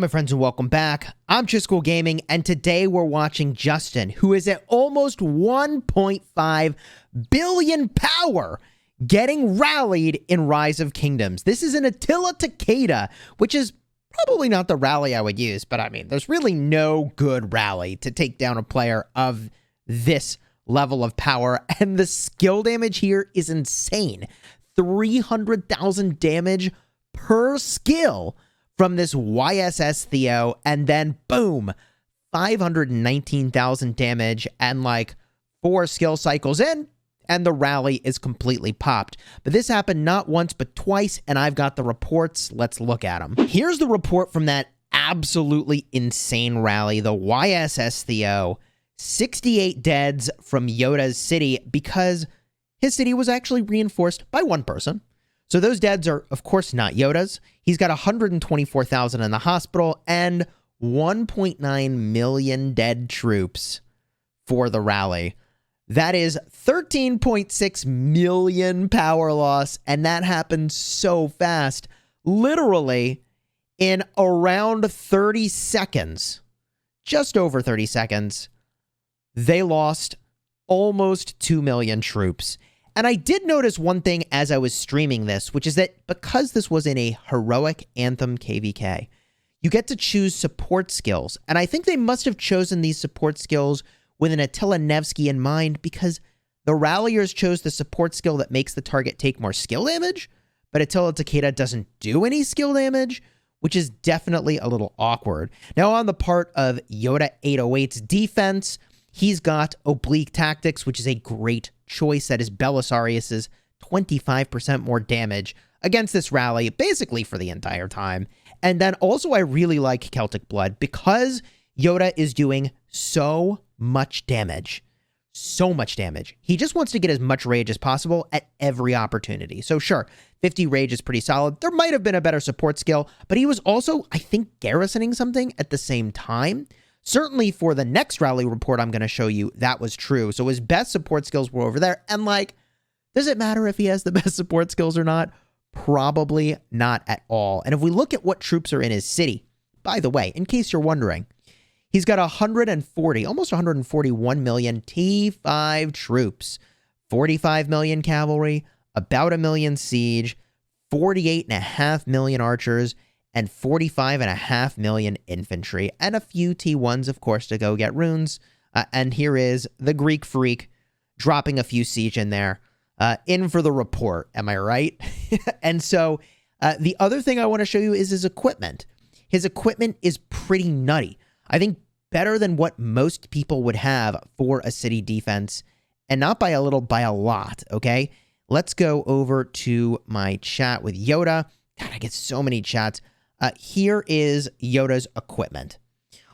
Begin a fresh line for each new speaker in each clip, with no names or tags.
my friends, and welcome back. I'm Chisgule Gaming, and today we're watching Justin, who is at almost 1.5 billion power, getting rallied in Rise of Kingdoms. This is an Attila Takeda, which is probably not the rally I would use, but I mean, there's really no good rally to take down a player of this level of power, and the skill damage here is insane. 300,000 damage per skill from this YSS Theo, and then boom, 519,000 damage and like 4 skill cycles in, and the rally is completely popped. But this happened not once but twice, and I've got the reports. Let's look at them. Here's the report from that absolutely insane rally, the YSS Theo. 68 deads from Yoda's city because his city was actually reinforced by one person. So those deads are, of course, not Yoda's. He's got 124,000 in the hospital and 1.9 million dead troops for the rally. That is 13.6 million power loss, and that happened so fast. Literally, in around 30 seconds, just over 30 seconds, they lost almost 2 million troops. And I did notice one thing as I was streaming this, which is that because this was in a heroic Anthem KVK, you get to choose support skills. And I think they must have chosen these support skills with an Attila Nevsky in mind, because the ralliers chose the support skill that makes the target take more skill damage, but Attila Takeda doesn't do any skill damage, which is definitely a little awkward. Now, on the part of Yoda 808's defense, he's got Oblique Tactics, which is a great choice. That is Belisarius's 25% more damage against this rally, basically for the entire time. And then also I really like Celtic Blood because Yoda is doing so much damage. So much damage. He just wants to get as much rage as possible at every opportunity. So sure, 50 rage is pretty solid. There might have been a better support skill, but he was also, I think, garrisoning something at the same time. Certainly for the next rally report I'm going to show you, that was true. So his best support skills were over there. And like, does it matter if he has the best support skills or not? Probably not at all. And if we look at what troops are in his city, by the way, in case you're wondering, he's got 140, almost 141 million T5 troops, 45 million cavalry, about 1 million siege, 48.5 million archers, and 45.5 million infantry, and a few T1s, of course, to go get runes. And here is the Greek Freak dropping a few siege in there, in for the report. Am I right? And so the other thing I want to show you is his equipment. His equipment is pretty nutty. I think better than what most people would have for a city defense, and not by a little, by a lot, okay? Let's go over to my chat with Yoda. God, I get so many chats. Here is Yoda's equipment.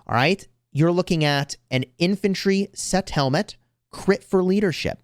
All right. You're looking at an infantry set helmet, crit for leadership.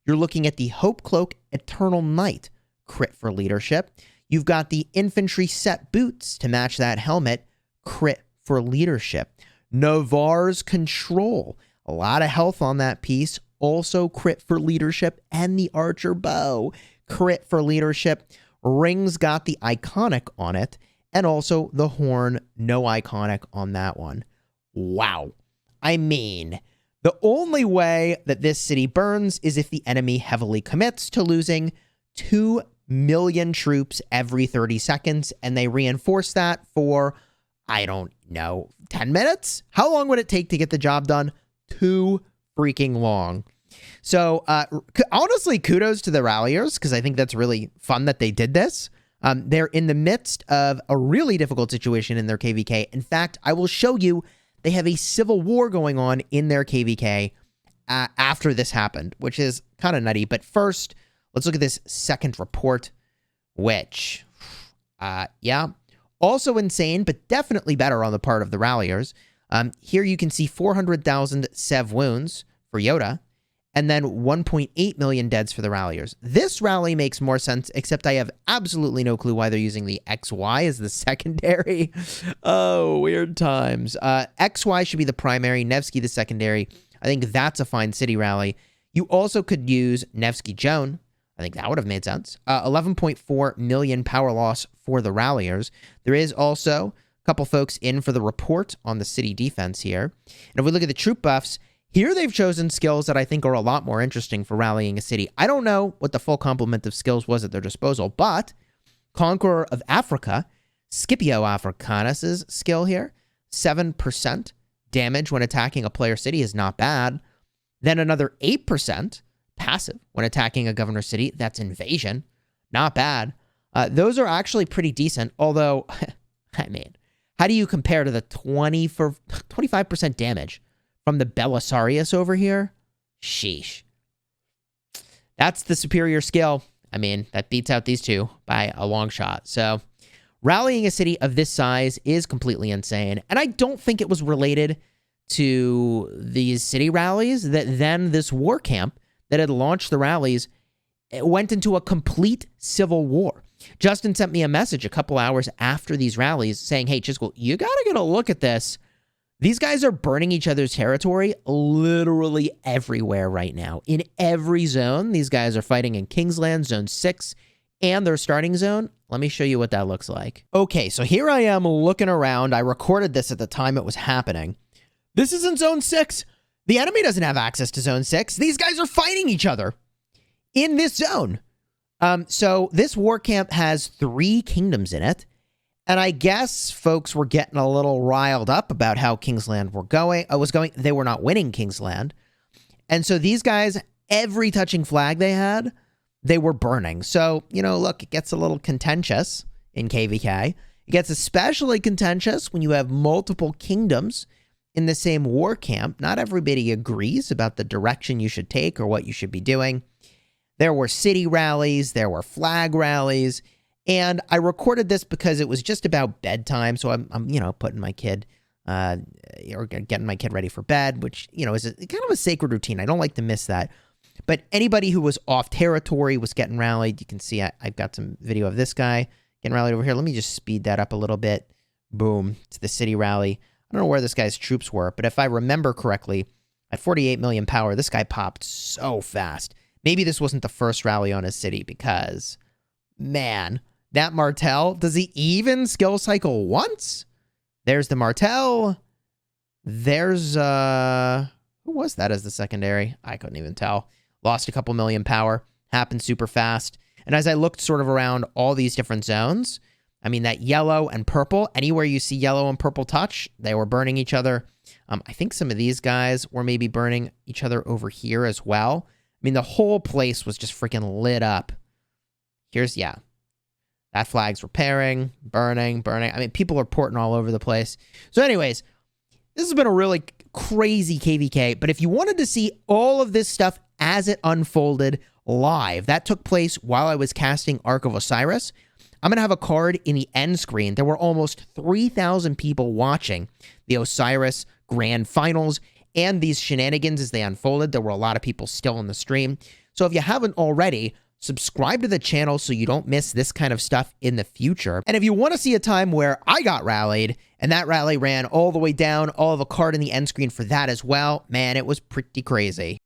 You're looking at the Hope Cloak Eternal Knight, crit for leadership. You've got the infantry set boots to match that helmet, crit for leadership. Navarre's Control, a lot of health on that piece, also crit for leadership. And the Archer Bow, crit for leadership. Ring's got the Iconic on it. And also the Horn, no Iconic on that one. Wow. I mean, the only way that this city burns is if the enemy heavily commits to losing 2 million troops every 30 seconds, and they reinforce that for, I don't know, 10 minutes? How long would it take to get the job done? Too freaking long. So, honestly, kudos to the ralliers, because I think that's really fun that they did this. They're in the midst of a really difficult situation in their KVK. In fact, I will show you they have a civil war going on in their KVK after this happened, which is kind of nutty. But first, let's look at this second report, which, yeah, also insane, but definitely better on the part of the ralliers. Here you can see 400,000 Sev wounds for Yoda, and then 1.8 million deads for the ralliers. This rally makes more sense, except I have absolutely no clue why they're using the XY as the secondary. Oh, weird times. XY should be the primary, Nevsky the secondary. I think that's a fine city rally. You also could use Nevsky Joan. I think that would have made sense. 11.4 million power loss for the ralliers. There is also couple folks in for the report on the city defense here. And if we look at the troop buffs, here they've chosen skills that I think are a lot more interesting for rallying a city. I don't know what the full complement of skills was at their disposal, but Conqueror of Africa, Scipio Africanus's skill here, 7% damage when attacking a player city is not bad. Then another 8% passive when attacking a governor city. That's invasion. Not bad. Those are actually pretty decent, although, I mean, how do you compare to the 25% damage from the Belisarius over here? Sheesh. That's the superior skill. I mean, that beats out these two by a long shot. So, rallying a city of this size is completely insane. And I don't think it was related to these city rallies that then this war camp that had launched the rallies went into a complete civil war. Justin sent me a message a couple hours after these rallies saying, hey, Chisgule, you got to get a look at this. These guys are burning each other's territory literally everywhere right now. In every zone, these guys are fighting in Kingsland, Zone 6, and their starting zone. Let me show you what that looks like. Okay, so here I am looking around. I recorded this at the time it was happening. This is in Zone 6. The enemy doesn't have access to Zone 6. These guys are fighting each other in this zone. So this war camp has 3 kingdoms in it. And I guess folks were getting a little riled up about how Kingsland was going. They were not winning Kingsland. And so these guys, every touching flag they had, they were burning. So, you know, look, it gets a little contentious in KVK. It gets especially contentious when you have multiple kingdoms in the same war camp. Not everybody agrees about the direction you should take or what you should be doing. There were city rallies, there were flag rallies, and I recorded this because it was just about bedtime, so I'm you know, putting my kid, or getting my kid ready for bed, which, you know, is kind of a sacred routine. I don't like to miss that. But anybody who was off territory was getting rallied. You can see I've got some video of this guy getting rallied over here. Let me just speed that up a little bit. Boom, it's the city rally. I don't know where this guy's troops were, but if I remember correctly, at 48 million power, this guy popped so fast. Maybe this wasn't the first rally on his city because, man, that Martel, does he even skill cycle once? There's the Martel. There's, who was that as the secondary? I couldn't even tell. Lost a couple million power. Happened super fast. And as I looked sort of around all these different zones, I mean, that yellow and purple, anywhere you see yellow and purple touch, they were burning each other. I think some of these guys were maybe burning each other over here as well. I mean, the whole place was just freaking lit up. Here's, yeah. That flag's repairing, burning. I mean, people are porting all over the place. So anyways, this has been a really crazy KVK. But if you wanted to see all of this stuff as it unfolded live, that took place while I was casting Ark of Osiris. I'm going to have a card in the end screen. There were almost 3,000 people watching the Osiris Grand Finals and these shenanigans as they unfolded. There were a lot of people still in the stream. So if you haven't already, subscribe to the channel so you don't miss this kind of stuff in the future. And if you want to see a time where I got rallied and that rally ran all the way down, I'll have a card in the end screen for that as well. Man, it was pretty crazy.